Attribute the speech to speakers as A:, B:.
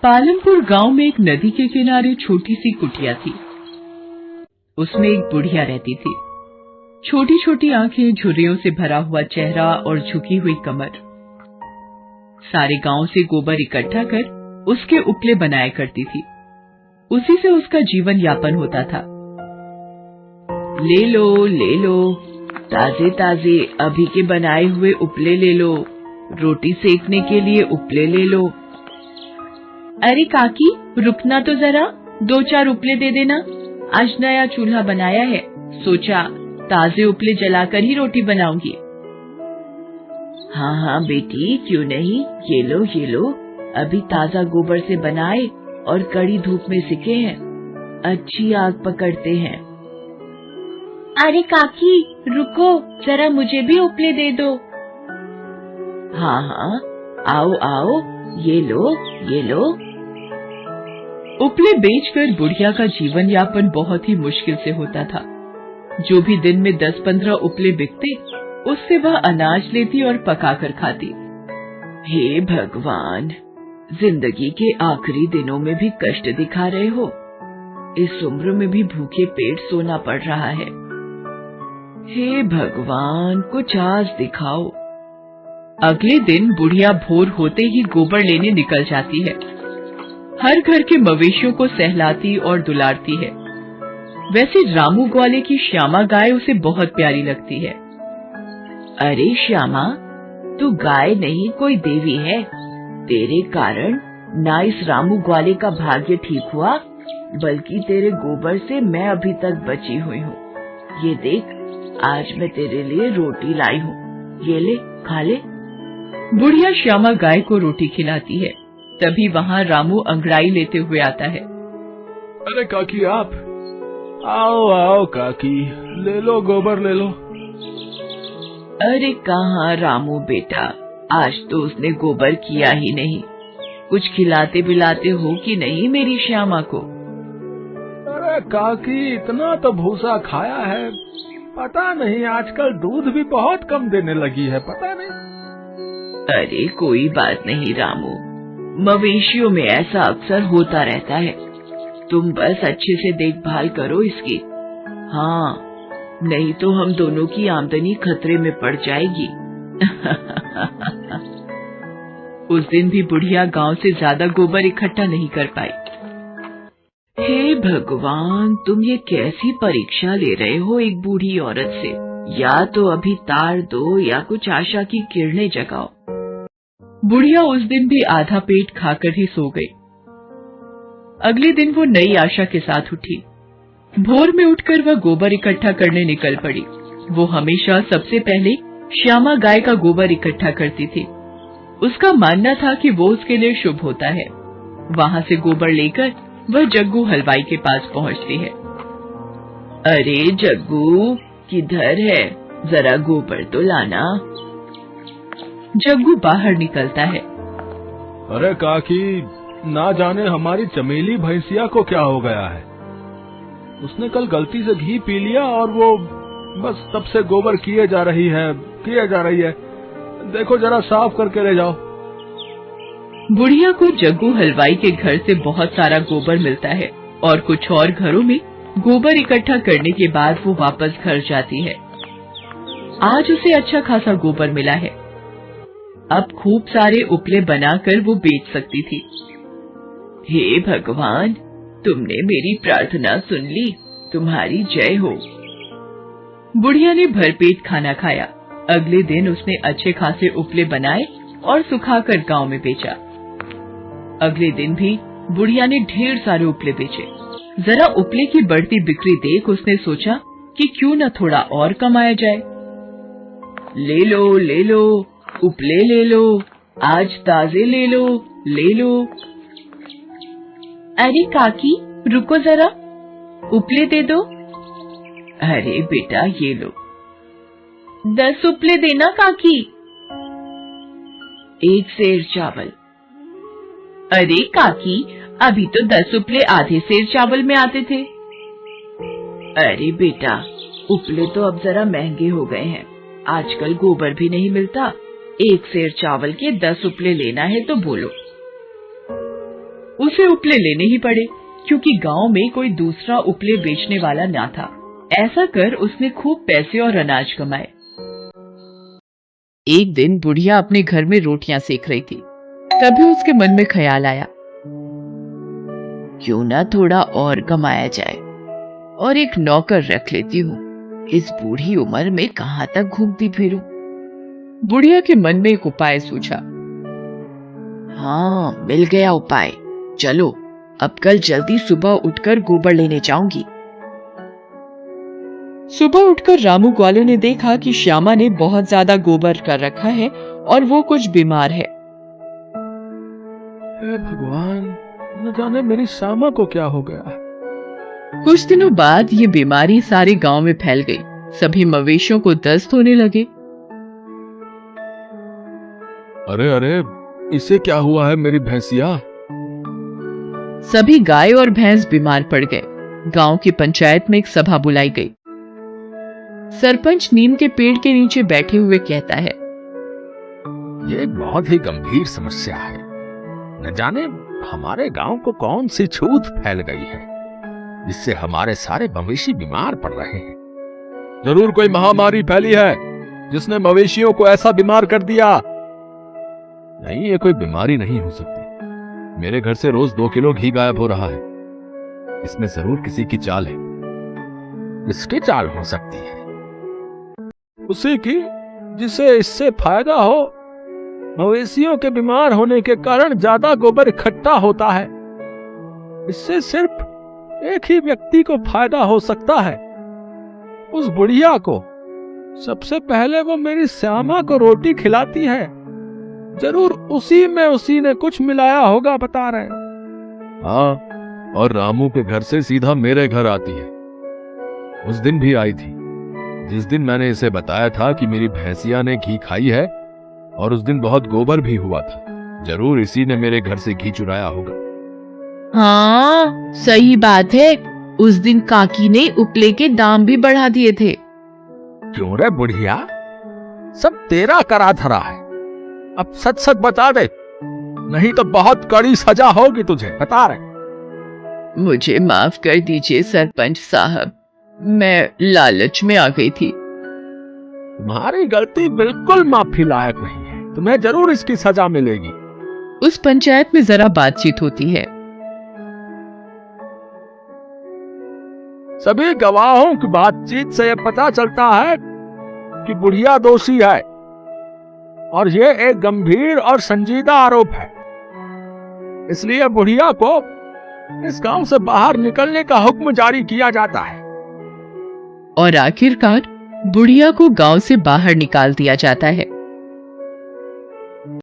A: पालमपुर गांव में एक नदी के किनारे छोटी सी कुटिया थी। उसमें एक बुढ़िया रहती थी। छोटी छोटी आंखें, झुर्रियों से भरा हुआ चेहरा और झुकी हुई कमर। सारे गांव से गोबर इकट्ठा कर उसके उपले बनाया करती थी। उसी से उसका जीवन यापन होता था। ले लो, ताजे ताजे अभी के बनाए हुए उपले ले लो, रोटी सेकने के लिए उपले ले लो। अरे काकी, रुकना तो जरा, 2-4 उपले दे देना। आज नया चूल्हा बनाया है, सोचा ताजे उपले जलाकर ही रोटी बनाऊंगी। हाँ बेटी, क्यों नहीं, ये लो, अभी ताजा गोबर से बनाए और कड़ी धूप में सिके हैं, अच्छी आग पकड़ते हैं। अरे काकी रुको, जरा मुझे भी उपले दे दो। हाँ, आओ, ये लो। उपले बेचकर बुढ़िया का जीवन यापन बहुत ही मुश्किल से होता था। जो भी दिन में 10-15 उपले बिकते, उससे वह अनाज लेती और पकाकर खाती। हे भगवान, जिंदगी के आखिरी दिनों में भी कष्ट दिखा रहे हो। इस उम्र में भी भूखे पेट सोना पड़ रहा है। हे भगवान, कुछ आज दिखाओ। अगले दिन बुढ़िया भोर होते ही गोबर लेने निकल जाती है। हर घर के मवेशियों को सहलाती और दुलारती है। वैसे रामू ग्वाले की श्यामा गाय उसे बहुत प्यारी लगती है। अरे श्यामा, तू गाय नहीं कोई देवी है। तेरे कारण ना इस रामू ग्वाले का भाग्य ठीक हुआ, बल्कि तेरे गोबर से मैं अभी तक बची हुई हूँ। ये देख, आज मैं तेरे लिए रोटी लाई हूँ, ये ले, खा ले। बुढ़िया श्यामा गाय को रोटी खिलाती है। तभी वहाँ रामू अंगड़ाई लेते हुए आता है।
B: अरे काकी, आप आओ काकी, ले लो गोबर ले लो।
A: अरे कहाँ रामू बेटा, आज तो उसने गोबर किया ही नहीं। कुछ खिलाते पिलाते हो कि नहीं मेरी श्यामा को?
B: अरे काकी, इतना तो भूसा खाया है, पता नहीं आजकल दूध भी बहुत कम देने लगी है, पता नहीं।
A: अरे कोई बात नहीं रामू, मवेशियों में ऐसा अक्सर होता रहता है। तुम बस अच्छे से देखभाल करो इसकी। हाँ, नहीं तो हम दोनों की आमदनी खतरे में पड़ जाएगी। उस दिन भी बुढ़िया गांव से ज्यादा गोबर इकट्ठा नहीं कर पाई। हे भगवान, तुम ये कैसी परीक्षा ले रहे हो एक बूढ़ी औरत से? या तो अभी तार दो या कुछ आशा की किरणें जगाओ। बुढ़िया उस दिन भी आधा पेट खाकर ही सो गई। अगले दिन वो नई आशा के साथ उठी। भोर में उठकर वह गोबर इकट्ठा करने निकल पड़ी। वो हमेशा सबसे पहले श्यामा गाय का गोबर इकट्ठा करती थी। उसका मानना था कि वो उसके लिए शुभ होता है। वहाँ से गोबर लेकर वह जग्गू हलवाई के पास पहुँचती है। अरे जग्गू, किधर है? जरा गोबर तो लाना। जग्गू बाहर निकलता है।
B: अरे काकी, ना जाने हमारी चमेली भैंसिया को क्या हो गया है। उसने कल गलती से घी पी लिया और वो बस तब से गोबर किए जा रही है। देखो जरा साफ करके ले जाओ।
A: बुढ़िया को जग्गू हलवाई के घर से बहुत सारा गोबर मिलता है और कुछ और घरों में गोबर इकट्ठा करने के बाद वो वापस घर जाती है। आज उसे अच्छा खासा गोबर मिला है। अब खूब सारे उपले बनाकर वो बेच सकती थी। हे भगवान, तुमने मेरी प्रार्थना सुन ली, तुम्हारी जय हो। बुढ़िया ने भरपेट खाना खाया। अगले दिन उसने अच्छे खासे उपले बनाए और सुखाकर गांव में बेचा। अगले दिन भी बुढ़िया ने ढेर सारे उपले बेचे। जरा उपले की बढ़ती बिक्री देख उसने सोचा कि क्यों न थोड़ा और कमाया जाए। ले लो, उपले ले लो, आज ताजे ले लो। अरे काकी, रुको जरा, उपले दे दो। अरे बेटा, ये लो। 10 उपले देना काकी। 1 सेर चावल। अरे काकी, अभी तो 10 उपले आधे सेर चावल में आते थे। अरे बेटा, उपले तो अब जरा महंगे हो गए हैं। आजकल गोबर भी नहीं मिलता। 1 सेर चावल के 10 उपले लेना है तो बोलो। उसे उपले लेने ही पड़े, क्योंकि गांव में कोई दूसरा उपले बेचने वाला ना था। ऐसा कर उसने खूब पैसे और अनाज कमाए। एक दिन बुढ़िया अपने घर में रोटियां सेक रही थी। तभी उसके मन में ख्याल आया, क्यों ना थोड़ा और कमाया जाए और एक नौकर रख लेती हूँ। इस बूढ़ी उम्र में कहाँ तक घूमती फिरूं। बुढ़िया के मन में एक उपाय सूझा। हाँ, मिल गया उपाय। चलो, अब कल जल्दी सुबह उठकर गोबर लेने जाऊंगी। सुबह उठकर रामू ग्वाले ने देखा कि श्यामा ने बहुत ज्यादा गोबर कर रखा है और वो कुछ बीमार है।
B: हे भगवान, न जाने मेरी श्यामा को क्या हो गया है।
A: कुछ दिनों बाद ये बीमारी सारे गांव में फैल गई। सभी मवेशियों को दस्त होने लगे।
B: अरे अरे, इसे क्या हुआ है मेरी भैंसिया?
A: सभी गाय और भैंस बीमार पड़ गए। गांव की पंचायत में एक सभा बुलाई गई। सरपंच नीम के पेड़ के नीचे बैठे हुए कहता है,
C: ये बहुत ही गंभीर समस्या है। न जाने हमारे गांव को कौन सी छूत फैल गई है, जिससे हमारे सारे मवेशी बीमार पड़ रहे हैं।
B: जरूर कोई महामारी फैली है जिसने मवेशियों को ऐसा बीमार कर दिया।
C: नहीं, ये कोई बीमारी नहीं हो सकती। मेरे घर से रोज 2 किलो घी गायब हो रहा है। इसमें जरूर किसी की चाल है। किसकी चाल हो सकती है?
B: उसी की जिसे इससे फायदा हो। मवेशियों के बीमार होने के कारण ज्यादा गोबर इकट्ठा होता है। इससे सिर्फ एक ही व्यक्ति को फायदा हो सकता है, उस बुढ़िया को। सबसे पहले वो मेरी श्यामा को रोटी खिलाती है। जरूर उसी ने कुछ मिलाया होगा, बता रहे।
C: हाँ, और रामू के घर से सीधा मेरे घर आती है। उस दिन भी आई थी, जिस दिन मैंने इसे बताया था कि मेरी भैंसिया ने घी खाई है, और उस दिन बहुत गोबर भी हुआ था। जरूर इसी ने मेरे घर से घी चुराया होगा।
A: हाँ, सही बात है। उस दिन काकी ने उपले के दाम भी बढ़ा दिए थे।
C: क्यों रे बुढ़िया, सब तेरा करा धरा है। अब सच सच बता दे, नहीं तो बहुत कड़ी सजा होगी तुझे, बता रहे।
A: मुझे माफ कर दीजिए सरपंच साहब, मैं लालच में आ गई थी।
C: तुम्हारी गलती बिल्कुल माफी लायक नहीं है। तुम्हें जरूर इसकी सजा मिलेगी।
A: उस पंचायत में जरा बातचीत होती है।
C: सभी गवाहों की बातचीत से यह पता चलता है कि बुढ़िया दोषी है, और यह एक गंभीर और संजीदा आरोप है। इसलिए बुढ़िया को इस गांव से बाहर निकलने का हुक्म जारी किया जाता है।
A: और आखिरकार बुढ़िया को गांव से बाहर निकाल दिया जाता है।